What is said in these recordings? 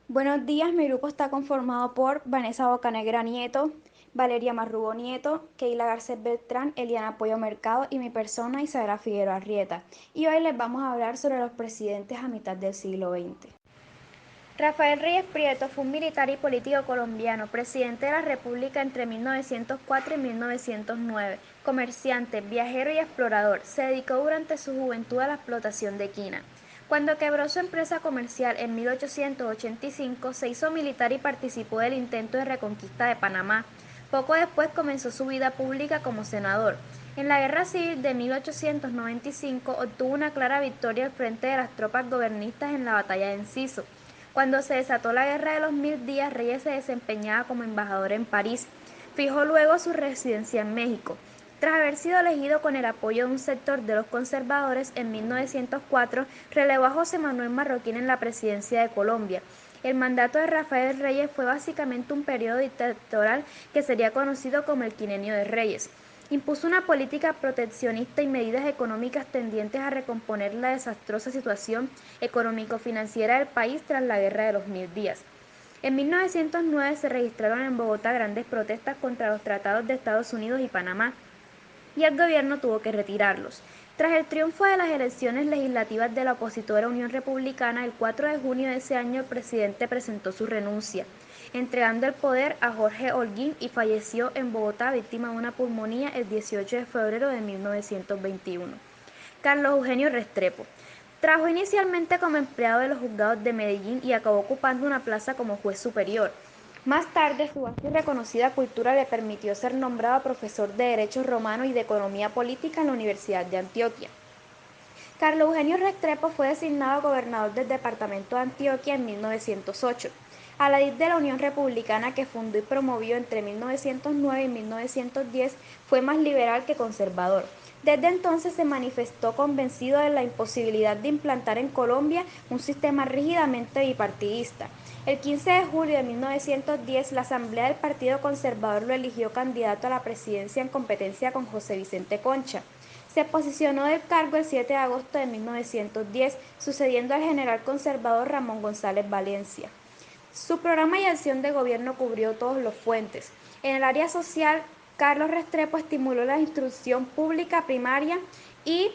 Buenos días, mi grupo está conformado por Vanessa Bocanegra Nieto, Valeria Marrugo Nieto, Keila Garcés Beltrán, Eliana Pollo Mercado y mi persona Isabela Figueroa Arrieta. Y hoy les vamos a hablar sobre los presidentes a mitad del siglo XX. Rafael Reyes Prieto fue un militar y político colombiano, presidente de la República entre 1904 y 1909, comerciante, viajero y explorador. Se dedicó durante su juventud a la explotación de quina. Cuando quebró su empresa comercial en 1885, se hizo militar y participó del intento de reconquista de Panamá. Poco después comenzó su vida pública como senador. En la Guerra Civil de 1895 obtuvo una clara victoria al frente de las tropas gobernistas en la batalla de Enciso. Cuando se desató la Guerra de los Mil Días, Reyes se desempeñaba como embajador en París. Fijó luego su residencia en México. Tras haber sido elegido con el apoyo de un sector de los conservadores, en 1904 relevó a José Manuel Marroquín en la presidencia de Colombia. El mandato de Rafael Reyes fue básicamente un periodo dictatorial que sería conocido como el Quinenio de Reyes. Impuso una política proteccionista y medidas económicas tendientes a recomponer la desastrosa situación económico-financiera del país tras la Guerra de los Mil Días. En 1909 se registraron en Bogotá grandes protestas contra los tratados de Estados Unidos y Panamá, y el gobierno tuvo que retirarlos. Tras el triunfo de las elecciones legislativas de la opositora Unión Republicana, el 4 de junio de ese año el presidente presentó su renuncia, entregando el poder a Jorge Holguín, y falleció en Bogotá víctima de una pulmonía el 18 de febrero de 1921. Carlos Eugenio Restrepo. Trabajó inicialmente como empleado de los juzgados de Medellín y acabó ocupando una plaza como juez superior. Más tarde, su vasta y reconocida cultura le permitió ser nombrado profesor de Derecho Romano y de Economía Política en la Universidad de Antioquia. Carlos Eugenio Restrepo fue designado gobernador del departamento de Antioquia en 1908. A la de la Unión Republicana que fundó y promovió entre 1909 y 1910, fue más liberal que conservador. Desde entonces se manifestó convencido de la imposibilidad de implantar en Colombia un sistema rígidamente bipartidista. El 15 de julio de 1910, la Asamblea del Partido Conservador lo eligió candidato a la presidencia en competencia con José Vicente Concha. Se posicionó del cargo el 7 de agosto de 1910, sucediendo al general conservador Ramón González Valencia. Su programa y acción de gobierno cubrió todos los frentes. En el área social, Carlos Restrepo estimuló la instrucción pública primaria y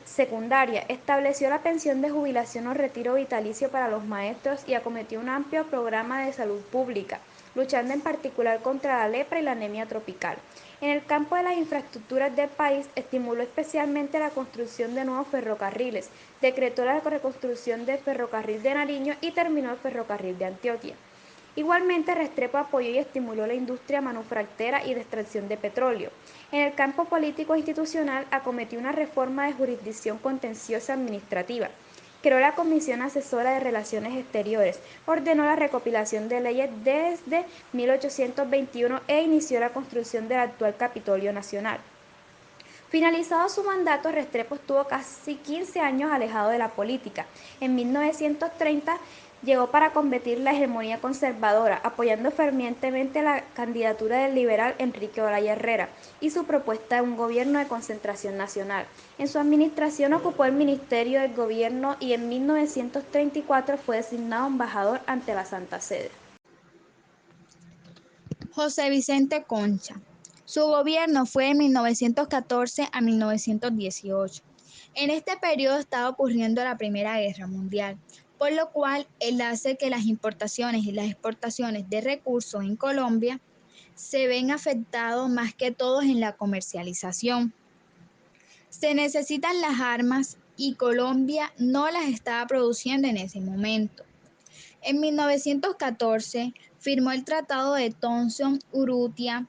secundaria, estableció la pensión de jubilación o retiro vitalicio para los maestros y acometió un amplio programa de salud pública, luchando en particular contra la lepra y la anemia tropical. En el campo de las infraestructuras del país, estimuló especialmente la construcción de nuevos ferrocarriles, decretó la reconstrucción del ferrocarril de Nariño y terminó el ferrocarril de Antioquia. Igualmente, Restrepo apoyó y estimuló la industria manufacturera y de extracción de petróleo. En el campo político e institucional, acometió una reforma de jurisdicción contenciosa administrativa. Creó la Comisión Asesora de Relaciones Exteriores, ordenó la recopilación de leyes desde 1821 e inició la construcción del actual Capitolio Nacional. Finalizado su mandato, Restrepo estuvo casi 15 años alejado de la política. En 1930 llegó para combatir la hegemonía conservadora, apoyando fervientemente la candidatura del liberal Enrique Olaya Herrera y su propuesta de un gobierno de concentración nacional. En su administración ocupó el Ministerio del Gobierno y en 1934 fue designado embajador ante la Santa Sede. José Vicente Concha. Su gobierno fue de 1914 a 1918. En este periodo estaba ocurriendo la Primera Guerra Mundial, por lo cual él hace que las importaciones y las exportaciones de recursos en Colombia se ven afectados más que todos en la comercialización. Se necesitan las armas y Colombia no las estaba produciendo en ese momento. En 1914 firmó el Tratado de Thomson-Urrutia,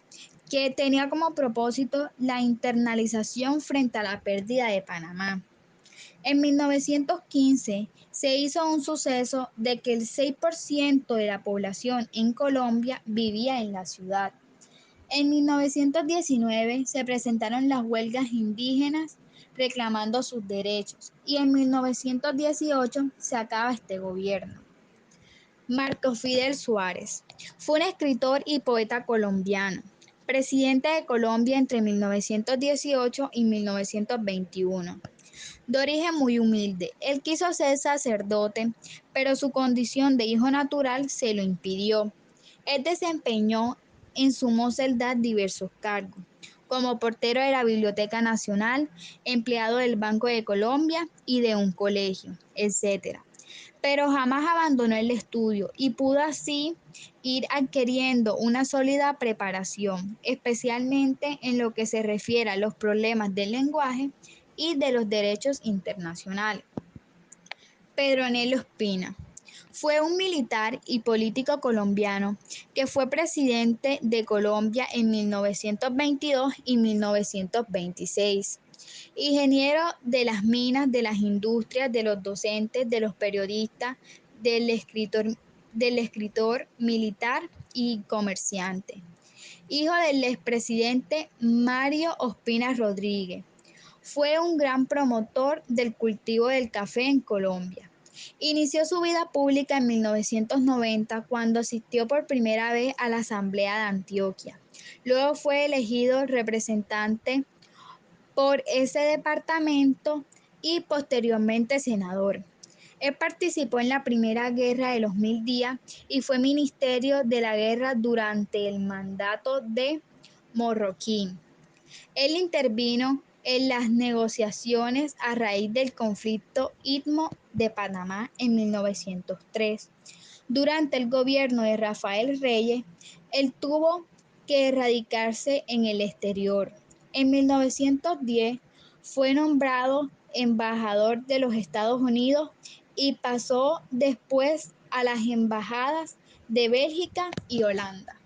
que tenía como propósito la internalización frente a la pérdida de Panamá. En 1915 se hizo un suceso de que el 6% de la población en Colombia vivía en la ciudad. En 1919 se presentaron las huelgas indígenas reclamando sus derechos y en 1918 se acaba este gobierno. Marcos Fidel Suárez fue un escritor y poeta colombiano, presidente de Colombia entre 1918 y 1921. De origen muy humilde, él quiso ser sacerdote, pero su condición de hijo natural se lo impidió. Él desempeñó en su mocedad diversos cargos, como portero de la Biblioteca Nacional, empleado del Banco de Colombia y de un colegio, etc. Pero jamás abandonó el estudio y pudo así ir adquiriendo una sólida preparación, especialmente en lo que se refiere a los problemas del lenguaje y de los derechos internacionales. Pedro Anhelo Espina fue un militar y político colombiano que fue presidente de Colombia en 1922 y 1926. Ingeniero de las minas, de las industrias, de los docentes, de los periodistas, del escritor militar y comerciante. Hijo del expresidente Mario Ospina Rodríguez. Fue un gran promotor del cultivo del café en Colombia. Inició su vida pública en 1990 cuando asistió por primera vez a la Asamblea de Antioquia. Luego fue elegido representante por ese departamento y posteriormente senador. Él participó en la Primera Guerra de los Mil Días y fue ministerio de la guerra durante el mandato de Morroquín. Él intervino en las negociaciones a raíz del conflicto Istmo de Panamá en 1903. Durante el gobierno de Rafael Reyes, él tuvo que radicarse en el exterior. En 1910 fue nombrado embajador de los Estados Unidos y pasó después a las embajadas de Bélgica y Holanda.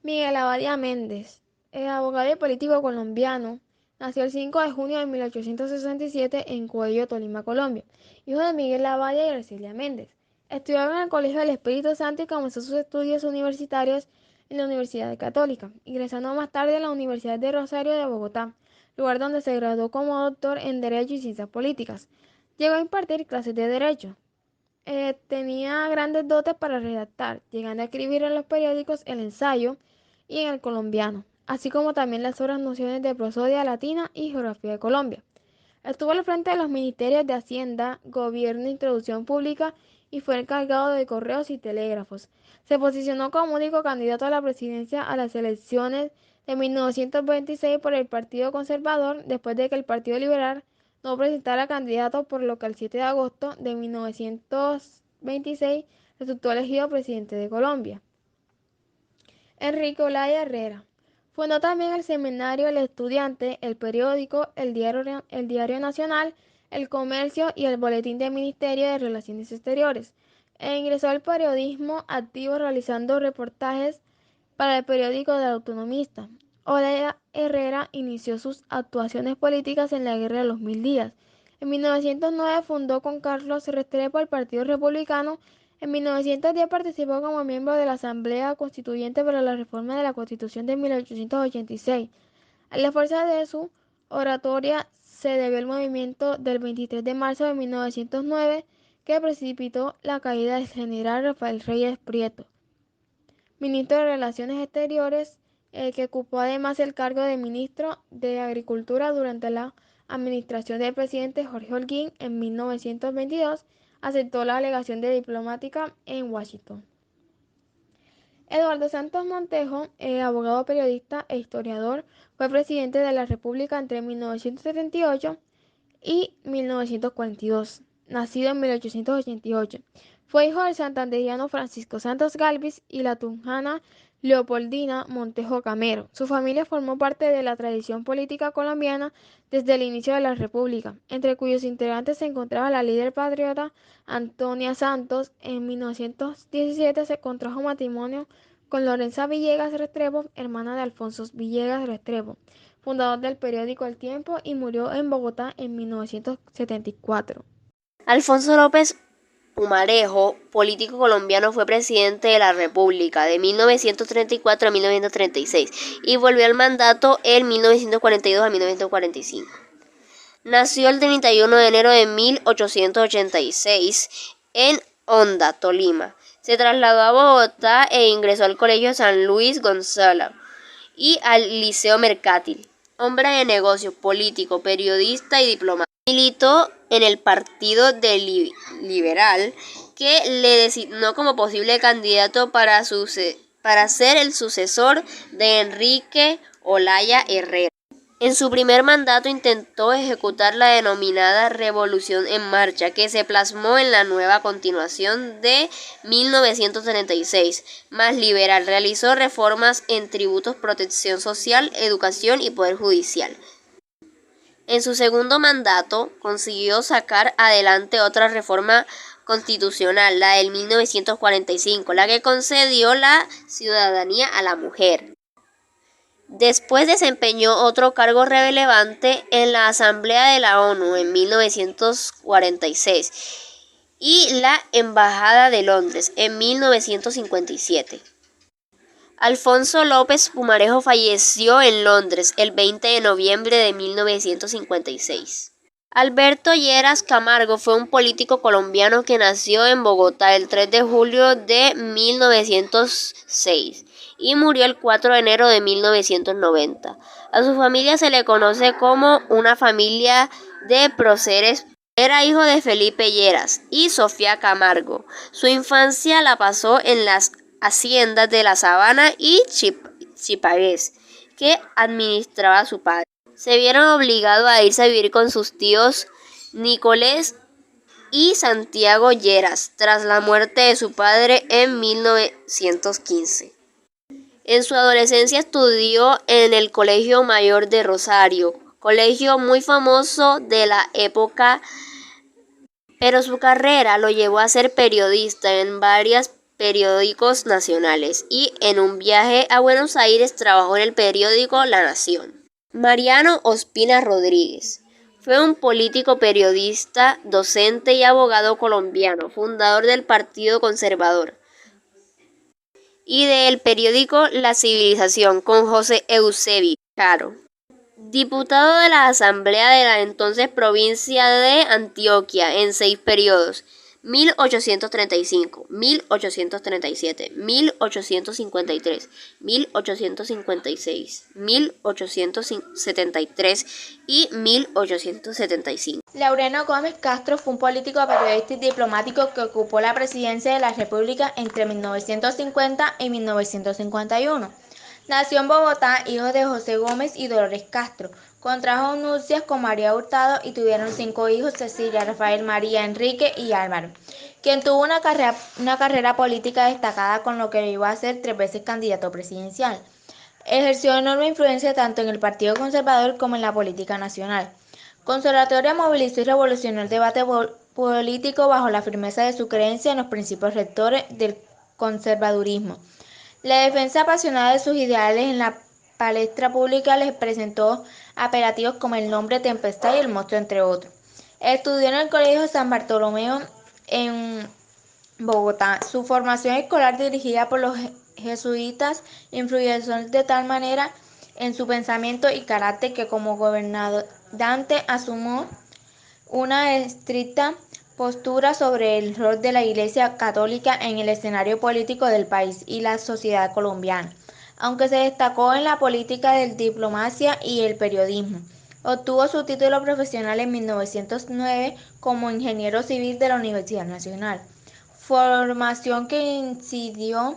Miguel Abadía Méndez, abogado y político colombiano, nació el 5 de junio de 1867 en Cuello, Tolima, Colombia, hijo de Miguel Abadía y Graciela Méndez. Estudió en el Colegio del Espíritu Santo y comenzó sus estudios universitarios en la Universidad Católica, ingresando más tarde a la Universidad de Rosario de Bogotá, lugar donde se graduó como doctor en Derecho y Ciencias Políticas. Llegó a impartir clases de Derecho. Tenía grandes dotes para redactar, llegando a escribir en los periódicos El Ensayo y en El Colombiano, así como también las obras Nociones de Prosodia Latina y Geografía de Colombia. Estuvo al frente de los ministerios de Hacienda, Gobierno e Introducción Pública y fue encargado de correos y telégrafos. Se posicionó como único candidato a la presidencia a las elecciones de 1926 por el Partido Conservador, después de que el Partido Liberal no presentara candidato, por lo que el 7 de agosto de 1926 resultó elegido presidente de Colombia. Enrique Olaya Herrera. Fundó también el semanario El Estudiante, el periódico El Diario Nacional, El Comercio y el Boletín del Ministerio de Relaciones Exteriores. E ingresó al periodismo activo realizando reportajes para el periódico del Autonomista. Olaya Herrera inició sus actuaciones políticas en la Guerra de los Mil Días. En 1909 fundó con Carlos Restrepo el Partido Republicano. En 1910 participó como miembro de la Asamblea Constituyente para la reforma de la Constitución de 1886. A la fuerza de su oratoria se debió el movimiento del 23 de marzo de 1909 que precipitó la caída del general Rafael Reyes Prieto, ministro de Relaciones Exteriores, que ocupó además el cargo de ministro de Agricultura durante la administración del presidente Jorge Holguín en 1922, aceptó la alegación de diplomática en Washington. Eduardo Santos Montejo, abogado, periodista e historiador, fue presidente de la República entre 1978 y 1942, nacido en 1888. Fue hijo del santanderiano Francisco Santos Galvis y la tunjana Leopoldina Montejo Camero. Su familia formó parte de la tradición política colombiana desde el inicio de la República, entre cuyos integrantes se encontraba la líder patriota Antonia Santos. En 1917 se contrajo matrimonio con Lorenza Villegas Restrepo, hermana de Alfonso Villegas Restrepo, fundador del periódico El Tiempo, y murió en Bogotá en 1974. Alfonso López Pumarejo, político colombiano, fue presidente de la República de 1934 a 1936 y volvió al mandato en 1942 a 1945. Nació el 31 de enero de 1886 en Honda, Tolima. Se trasladó a Bogotá e ingresó al Colegio San Luis Gonzaga y al Liceo Mercantil. Hombre de negocios, político, periodista y diplomático. Militó en el Partido Liberal, que le designó como posible candidato para ser el sucesor de Enrique Olaya Herrera. En su primer mandato intentó ejecutar la denominada Revolución en Marcha, que se plasmó en la nueva Constitución de 1936, más liberal. Realizó reformas en tributos, protección social, educación y poder judicial. En su segundo mandato consiguió sacar adelante otra reforma constitucional, la del 1945, la que concedió la ciudadanía a la mujer. Después desempeñó otro cargo relevante en la Asamblea de la ONU en 1946 y la Embajada de Londres en 1957. Alfonso López Pumarejo falleció en Londres el 20 de noviembre de 1956. Alberto Lleras Camargo fue un político colombiano que nació en Bogotá el 3 de julio de 1906 y murió el 4 de enero de 1990. A su familia se le conoce como una familia de próceres. Era hijo de Felipe Lleras y Sofía Camargo. Su infancia la pasó en las haciendas de La Sabana y Chipagués, que administraba su padre. Se vieron obligados a irse a vivir con sus tíos Nicolás y Santiago Lleras tras la muerte de su padre en 1915. En su adolescencia estudió en el Colegio Mayor de Rosario, colegio muy famoso de la época, pero su carrera lo llevó a ser periodista en varios periódicos nacionales y en un viaje a Buenos Aires trabajó en el periódico La Nación. Mariano Ospina Rodríguez fue un político, periodista, docente y abogado colombiano, fundador del Partido Conservador y del periódico La Civilización con José Eusebio Caro. Diputado de la Asamblea de la entonces provincia de Antioquia en 6 periodos: 1835, 1837, 1853, 1856, 1873 y 1875. Laureano Gómez Castro fue un político, periodista y diplomático que ocupó la presidencia de la República entre 1950 y 1951. Nació en Bogotá, hijo de José Gómez y Dolores Castro. Contrajo nupcias con María Hurtado y tuvieron 5 hijos: Cecilia, Rafael, María, Enrique y Álvaro, quien tuvo una carrera política destacada, con lo que llegó a ser 3 veces candidato presidencial. Ejerció enorme influencia tanto en el Partido Conservador como en la política nacional. Con su oratoria movilizó y revolucionó el debate político bajo la firmeza de su creencia en los principios rectores del conservadurismo. La defensa apasionada de sus ideales en la palestra pública les presentó apelativos como el Nombre, Tempestad y el Monstruo, entre otros. Estudió en el Colegio San Bartolomeo en Bogotá. Su formación escolar, dirigida por los jesuitas, influyó de tal manera en su pensamiento y carácter que como gobernante asumió una estricta postura sobre el rol de la Iglesia Católica en el escenario político del país y la sociedad colombiana, aunque se destacó en la política de diplomacia y el periodismo. Obtuvo su título profesional en 1909 como ingeniero civil de la Universidad Nacional, formación que incidió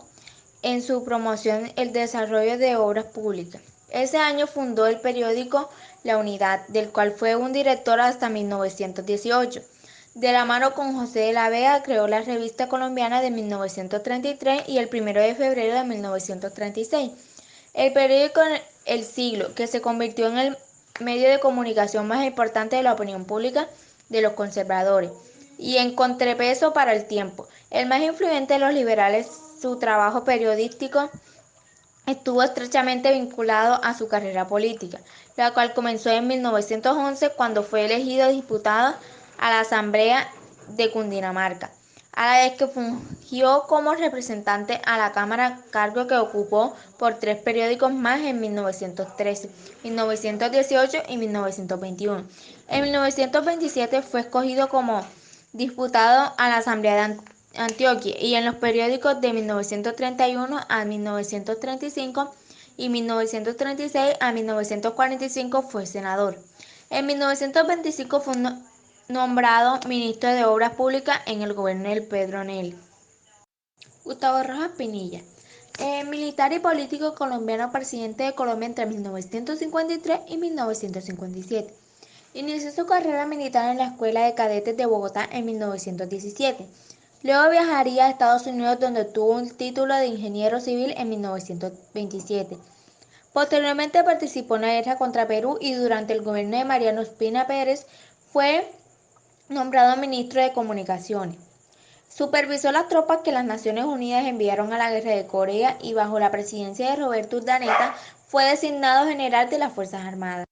en su promoción y el desarrollo de obras públicas. Ese año fundó el periódico La Unidad, del cual fue un director hasta 1918. De la mano con José de la Vega creó la Revista Colombiana de 1933 y el 1 de febrero de 1936. El periódico El Siglo, que se convirtió en el medio de comunicación más importante de la opinión pública de los conservadores y en contrapeso para el tiempo. El más influyente de los liberales, su trabajo periodístico estuvo estrechamente vinculado a su carrera política, la cual comenzó en 1911 cuando fue elegido diputado a la Asamblea de Cundinamarca, a la vez que fungió como representante a la Cámara, cargo que ocupó por 3 periódicos más en 1913, 1918 y 1921. En 1927 fue escogido como diputado a la Asamblea de Antioquia y en los periódicos de 1931 a 1935 y 1936 a 1945 fue senador. En 1925 fue nombrado ministro de Obras Públicas en el gobierno de Pedro Nel. Gustavo Rojas Pinilla, militar y político colombiano, presidente de Colombia entre 1953 y 1957. Inició su carrera militar en la Escuela de Cadetes de Bogotá en 1917. Luego viajaría a Estados Unidos, donde obtuvo un título de ingeniero civil en 1927. Posteriormente participó en la guerra contra Perú y durante el gobierno de Mariano Ospina Pérez fue nombrado ministro de Comunicaciones. Supervisó las tropas que las Naciones Unidas enviaron a la guerra de Corea y bajo la presidencia de Roberto Urdaneta fue designado general de las Fuerzas Armadas.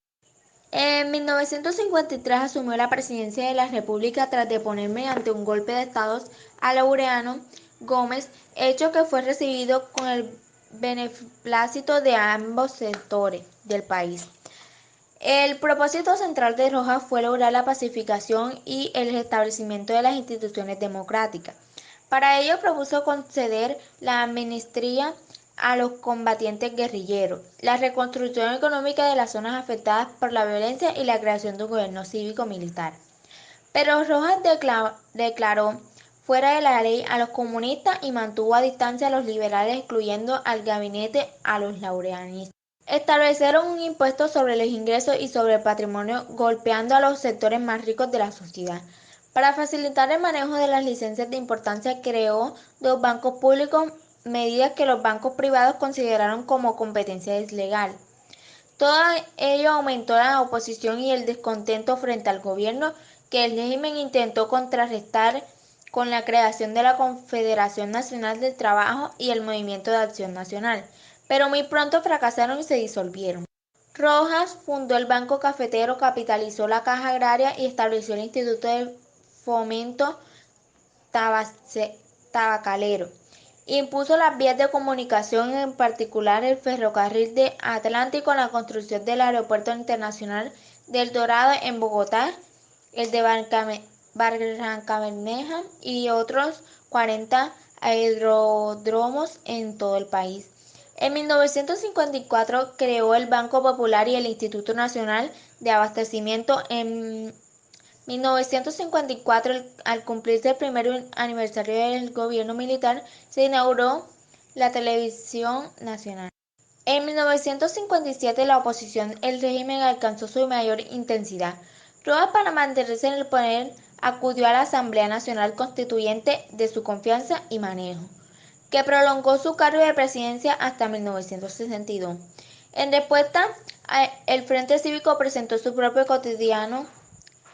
En 1953 asumió la presidencia de la República tras deponer mediante un golpe de Estado a Laureano Gómez, hecho que fue recibido con el beneplácito de ambos sectores del país. El propósito central de Rojas fue lograr la pacificación y el restablecimiento de las instituciones democráticas. Para ello propuso conceder la amnistía a los combatientes guerrilleros, la reconstrucción económica de las zonas afectadas por la violencia y la creación de un gobierno cívico-militar. Pero Rojas declaró fuera de la ley a los comunistas y mantuvo a distancia a los liberales, excluyendo al gabinete a los laureanistas. Establecieron un impuesto sobre los ingresos y sobre el patrimonio, golpeando a los sectores más ricos de la sociedad. Para facilitar el manejo de las licencias de importancia, creó dos bancos públicos, medidas que los bancos privados consideraron como competencia deslegal. Todo ello aumentó la oposición y el descontento frente al gobierno, que el régimen intentó contrarrestar con la creación de la Confederación Nacional del Trabajo y el Movimiento de Acción Nacional, pero muy pronto fracasaron y se disolvieron. Rojas fundó el Banco Cafetero, capitalizó la Caja Agraria y estableció el Instituto de Fomento Tabacalero. Impuso las vías de comunicación, en particular el ferrocarril de Atlántico, la construcción del Aeropuerto Internacional del Dorado en Bogotá, el de Barrancabermeja y otros 40 aeródromos en todo el país. En 1954 creó el Banco Popular y el Instituto Nacional de Abastecimiento. En 1954, al cumplirse el primer aniversario del gobierno militar, se inauguró la Televisión Nacional. En 1957, la oposición al régimen alcanzó su mayor intensidad. Rojas, para mantenerse en el poder, acudió a la Asamblea Nacional Constituyente de su confianza y manejo, que prolongó su cargo de presidencia hasta 1962. En respuesta, el Frente Cívico presentó su propio cotidiano,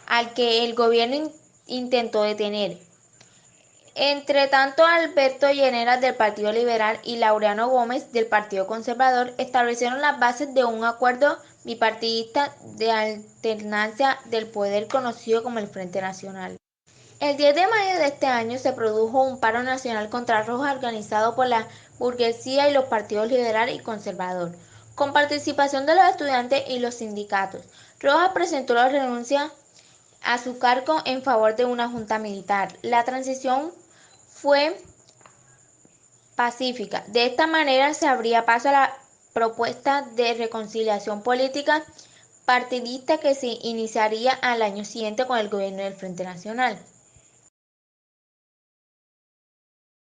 al que el gobierno intentó detener. Entre tanto, Alberto Lleras del Partido Liberal y Laureano Gómez del Partido Conservador establecieron las bases de un acuerdo bipartidista de alternancia del poder conocido como el Frente Nacional. El 10 de mayo de este año se produjo un paro nacional contra Rojas organizado por la burguesía y los partidos liberal y conservador, con participación de los estudiantes y los sindicatos. Rojas presentó la renuncia a su cargo en favor de una junta militar. La transición fue pacífica. De esta manera se abría paso a la propuesta de reconciliación política partidista que se iniciaría al año siguiente con el gobierno del Frente Nacional.